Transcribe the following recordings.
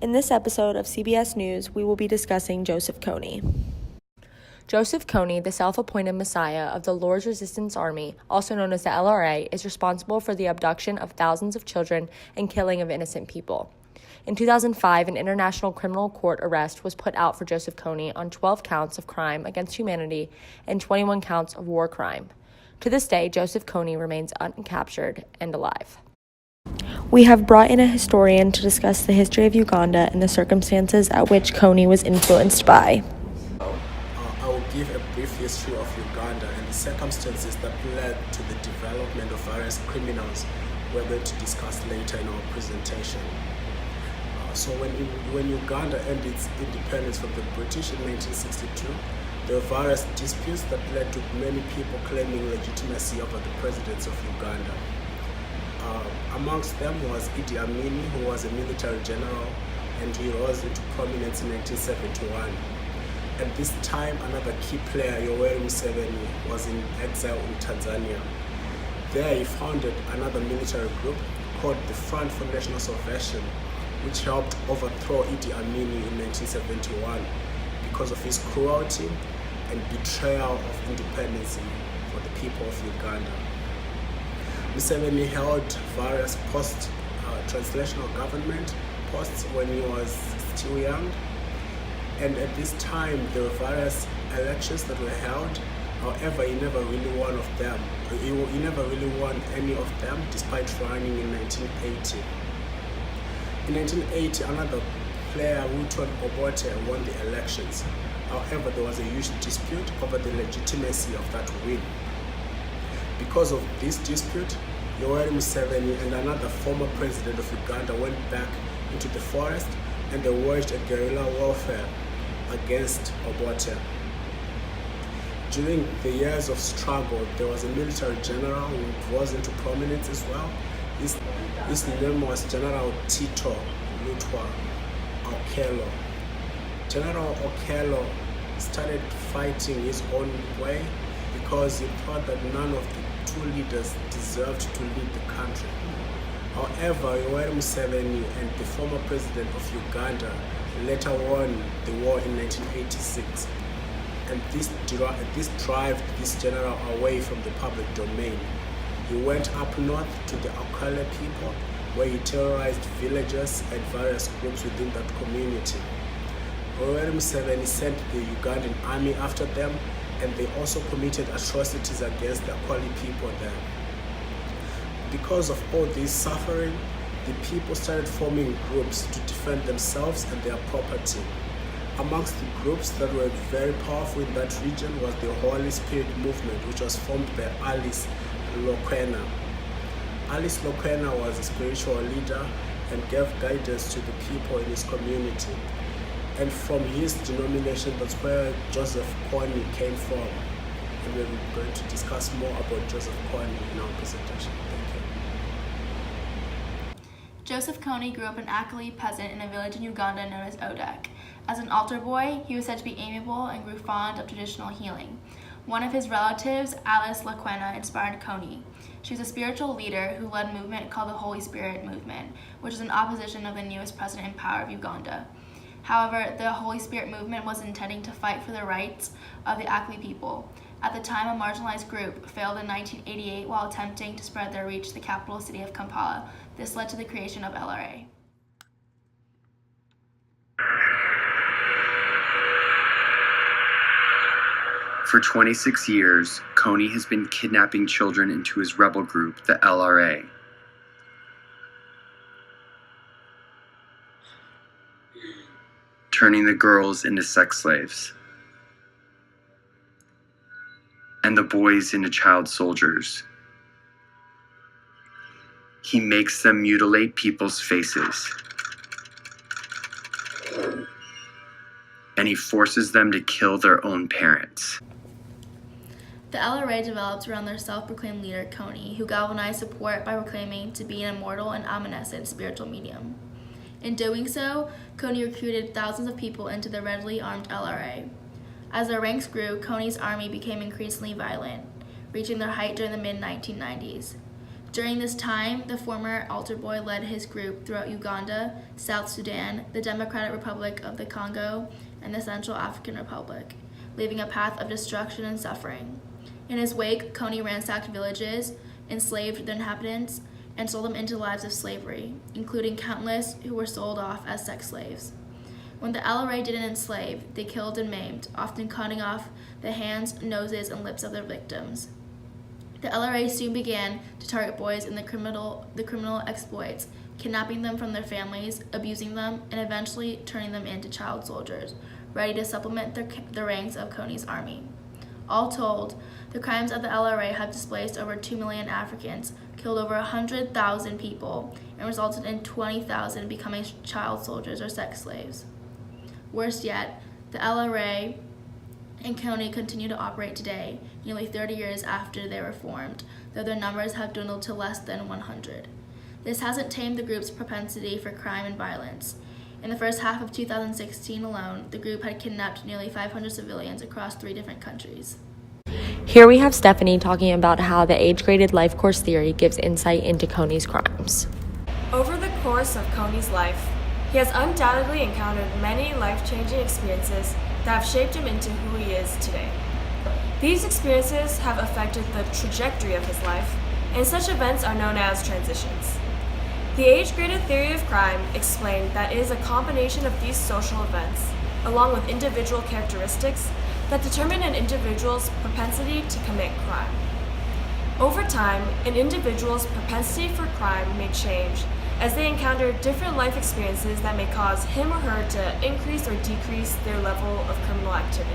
In this episode of CBS News, we will be discussing Joseph Kony. Joseph Kony, the self-appointed messiah of the Lord's Resistance Army, also known as the LRA, is responsible for the abduction of thousands of children and killing of innocent people. In 2005, an international criminal court arrest was put out for Joseph Kony on 12 counts of crime against humanity and 21 counts of war crime. To this day, Joseph Kony remains uncaptured and alive. We have brought in a historian to discuss the history of Uganda and the circumstances at which Kony was influenced by. I will give a brief history of Uganda and the circumstances that led to the development of various criminals we're going to discuss later in our presentation. So when Uganda ended its independence from the British in 1962, there were various disputes that led to many people claiming legitimacy over the presidents of Uganda. Amongst them was Idi Amin, who was a military general, and he rose into prominence in 1971. At this time, another key player, Yoweri Museveni, was in exile in Tanzania. There he founded another military group called the Front for National Salvation, which helped overthrow Idi Amin in 1971 because of his cruelty and betrayal of independence for the people of Uganda. Museveni held various post-translational government posts when he was still young, and at this time there were various elections that were held. However, he never really won of them. He never really won any of them, despite running in 1980. In 1980, another player, Ruton Obote, won the elections. However, there was a huge dispute over the legitimacy of that win. Because of this dispute, Yoweri Museveni and another former president of Uganda went back into the forest and they waged a guerrilla warfare against Obote. During the years of struggle, there was a military general who rose into prominence as well. His name was General Tito Lutwa Okello. General Okello started fighting his own way because he thought that none of the two leaders deserved to lead the country. However, Yoweri Museveni and the former president of Uganda later won the war in 1986. And this drove this general away from the public domain. He went up north to the Okello people, where he terrorized villages and various groups within that community. Yoweri Museveni sent the Ugandan army after them, and they also committed atrocities against the Akwali people there. Because of all this suffering, the people started forming groups to defend themselves and their property. Amongst the groups that were very powerful in that region was the Holy Spirit movement, which was formed by Alice Lokwena. Alice Lokwena was a spiritual leader and gave guidance to the people in his community. And from his denomination, that's where Joseph Kony came from. And we're going to discuss more about Joseph Kony in our presentation. Thank you. Joseph Kony grew up an Akali peasant in a village in Uganda known as Odek. As an altar boy, he was said to be amiable and grew fond of traditional healing. One of his relatives, Alice Lokwena, inspired Kony. She was a spiritual leader who led a movement called the Holy Spirit movement, which is in opposition of the newest president in power of Uganda. However, the Holy Spirit movement was intending to fight for the rights of the Akali people. At the time, a marginalized group failed in 1988 while attempting to spread their reach to the capital city of Kampala. This led to the creation of LRA. For 26 years, Kony has been kidnapping children into his rebel group, the LRA. Turning the girls into sex slaves, and the boys into child soldiers. He makes them mutilate people's faces, and he forces them to kill their own parents. The LRA developed around their self-proclaimed leader, Kony, who galvanized support by proclaiming to be an immortal and omniscient spiritual medium. In doing so, Kony recruited thousands of people into the readily armed LRA. As their ranks grew, Kony's army became increasingly violent, reaching their height during the mid-1990s. During this time, the former altar boy led his group throughout Uganda, South Sudan, the Democratic Republic of the Congo, and the Central African Republic, leaving a path of destruction and suffering. In his wake, Kony ransacked villages, enslaved the inhabitants, and sold them into lives of slavery, including countless who were sold off as sex slaves. When the LRA didn't enslave, they killed and maimed, often cutting off the hands, noses, and lips of their victims. The LRA soon began to target boys in the criminal exploits, kidnapping them from their families, abusing them, and eventually turning them into child soldiers, ready to supplement the ranks of Kony's army. All told, the crimes of the LRA have displaced over 2 million Africans, killed over 100,000 people, and resulted in 20,000 becoming child soldiers or sex slaves. Worse yet, the LRA and Kony continue to operate today, nearly 30 years after they were formed, though their numbers have dwindled to less than 100. This hasn't tamed the group's propensity for crime and violence. In the first half of 2016 alone, the group had kidnapped nearly 500 civilians across 3 different countries. Here we have Stephanie talking about how the age-graded life course theory gives insight into Kony's crimes. Over the course of Kony's life, he has undoubtedly encountered many life-changing experiences that have shaped him into who he is today. These experiences have affected the trajectory of his life, and such events are known as transitions. The age-graded theory of crime explained that it is a combination of these social events, along with individual characteristics, that determine an individual's propensity to commit crime. Over time, an individual's propensity for crime may change as they encounter different life experiences that may cause him or her to increase or decrease their level of criminal activity.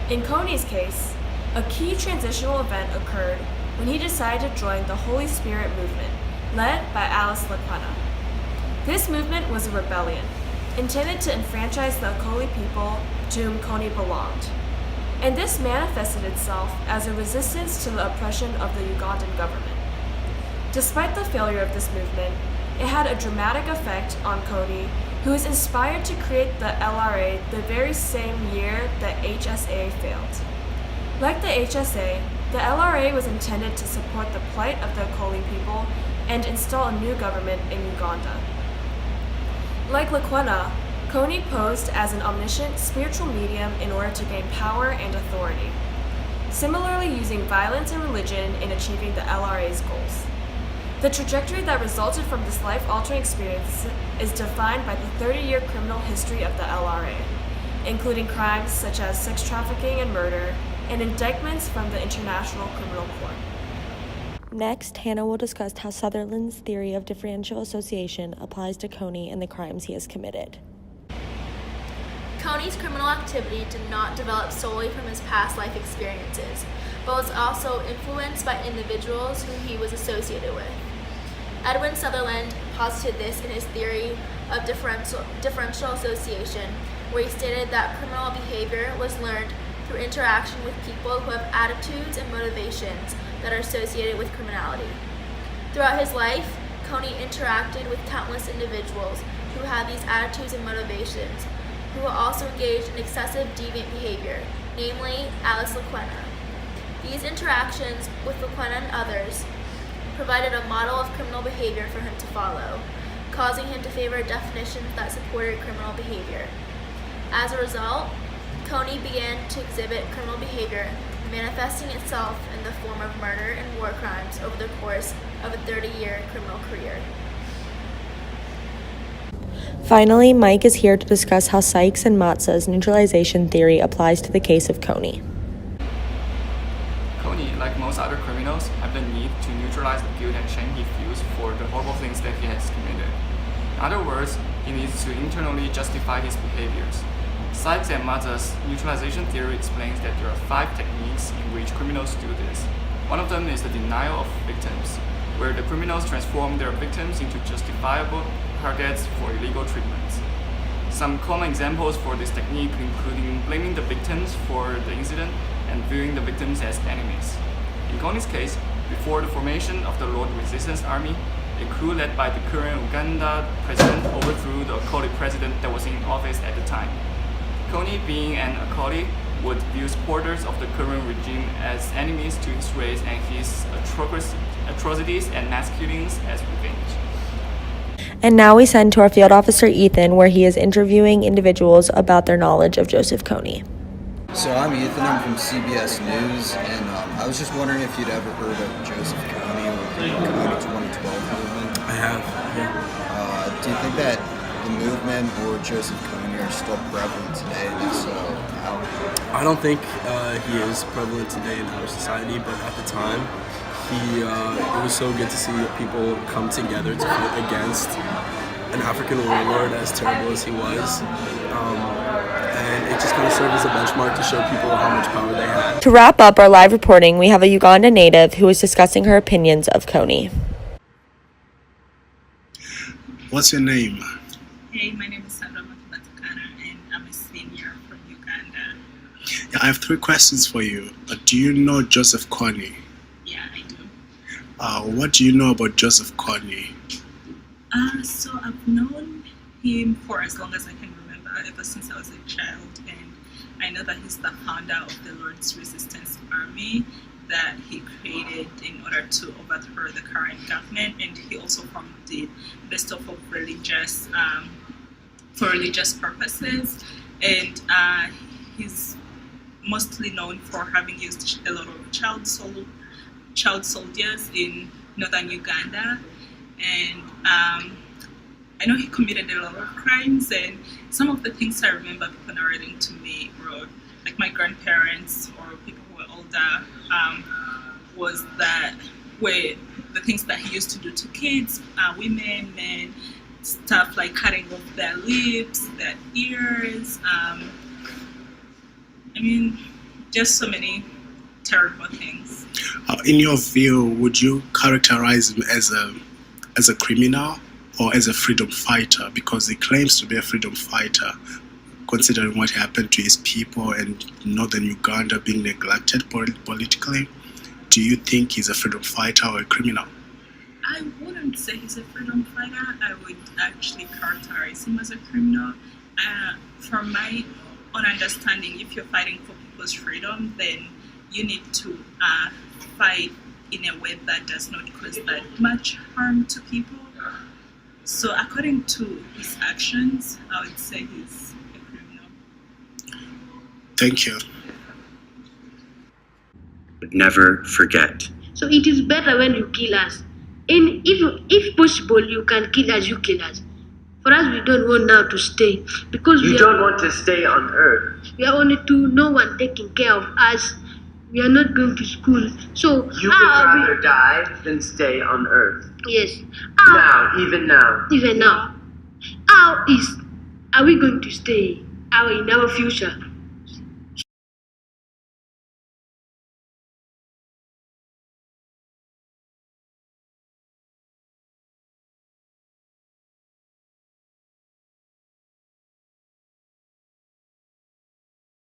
In Kony's case, a key transitional event occurred when he decided to join the Holy Spirit movement, led by Alice Lakwena. This movement was a rebellion, intended to enfranchise the Akoli people to whom Kony belonged. And this manifested itself as a resistance to the oppression of the Ugandan government. Despite the failure of this movement, it had a dramatic effect on Kony, who was inspired to create the LRA the very same year the HSA failed. Like the HSA, the LRA was intended to support the plight of the Akoli people and install a new government in Uganda. Like Lakwena, Kony posed as an omniscient spiritual medium in order to gain power and authority, similarly using violence and religion in achieving the LRA's goals. The trajectory that resulted from this life-altering experience is defined by the 30-year criminal history of the LRA, including crimes such as sex trafficking and murder, and indictments from the International Criminal Court. Next, Hannah will discuss how Sutherland's theory of differential association applies to Kony and the crimes he has committed. Kony's criminal activity did not develop solely from his past life experiences, but was also influenced by individuals who he was associated with. Edwin Sutherland posited this in his theory of differential association, where he stated that criminal behavior was learned through interaction with people who have attitudes and motivations that are associated with criminality. Throughout his life, Kony interacted with countless individuals who had these attitudes and motivations, who were also engaged in excessive deviant behavior, namely Alice Lakwena. These interactions with Lakwena and others provided a model of criminal behavior for him to follow, causing him to favor definitions that supported criminal behavior. As a result, Kony began to exhibit criminal behavior, manifesting itself in the form of murder and war crimes over the course of a 30-year criminal career. Finally, Mike is here to discuss how Sykes and Matza's neutralization theory applies to the case of Kony. Kony, like most other criminals, have the need to neutralize the guilt and shame he feels for the horrible things that he has committed. In other words, he needs to internally justify his behaviors. Sykes and Matza's neutralization theory explains that there are 5 techniques in which criminals do this. One of them is the denial of victims, where the criminals transform their victims into justifiable targets for illegal treatments. Some common examples for this technique including blaming the victims for the incident and viewing the victims as enemies. In Kony's case, before the formation of the Lord Resistance Army, a coup led by the current Uganda president overthrew the Kony president that was in office at the time. Kony, being an Akoli, would view supporters of the current regime as enemies to his race and his atrocities and mass killings as revenge. And now we send to our field officer Ethan, where he is interviewing individuals about their knowledge of Joseph Kony. So I'm Ethan, I'm from CBS News, and I was just wondering if you'd ever heard of Joseph Kony or the Kony 2012 movement. I have, yeah. Do you think that the movement or Joseph Kony are still prevalent today, and if so, how? I don't think he is prevalent today in our society, but at the time, it was so good to see people come together to fight against an African warlord as terrible as he was. And it just kind of served as a benchmark to show people how much power they had. To wrap up our live reporting, we have a Uganda native who is discussing her opinions of Kony. What's your name? Hey, my name is Sandra Matubatukana and I'm a senior from Uganda. Yeah, I have 3 questions for you. Do you know Joseph Kony? Yeah, I do. What do you know about Joseph Kony? So I've known him for as long as I can remember, ever since I was a child, and I know that he's the founder of the Lord's Resistance Army that he created in order to overthrow the current government, and he also formed the stuff of religious for religious purposes, and he's mostly known for having used a lot of child soldiers in northern Uganda, and I know he committed a lot of crimes, and some of the things I remember people narrating to me were like my grandparents or people who were older, was that were the things that he used to do to kids, women, men, stuff like cutting off their lips, their ears. I mean, just so many terrible things. In your view, would you characterize him as a criminal or as a freedom fighter? Because he claims to be a freedom fighter, considering what happened to his people and northern Uganda being neglected politically. Do you think he's a freedom fighter or a criminal? I wouldn't say he's a freedom fighter. I would actually characterize him as a criminal. From my own understanding, if you're fighting for people's freedom, then you need to fight in a way that does not cause that much harm to people. So according to his actions, I would say he's a criminal. Thank you. Never forget. So it is better when you kill us. And if possible, you can kill us, you kill us. For us, we don't want now to stay. Because you don't want to stay on earth. We are only two, no one taking care of us. We are not going to school. So you would rather die than stay on earth. Yes. Even now. Even now. Are we going to stay in our future?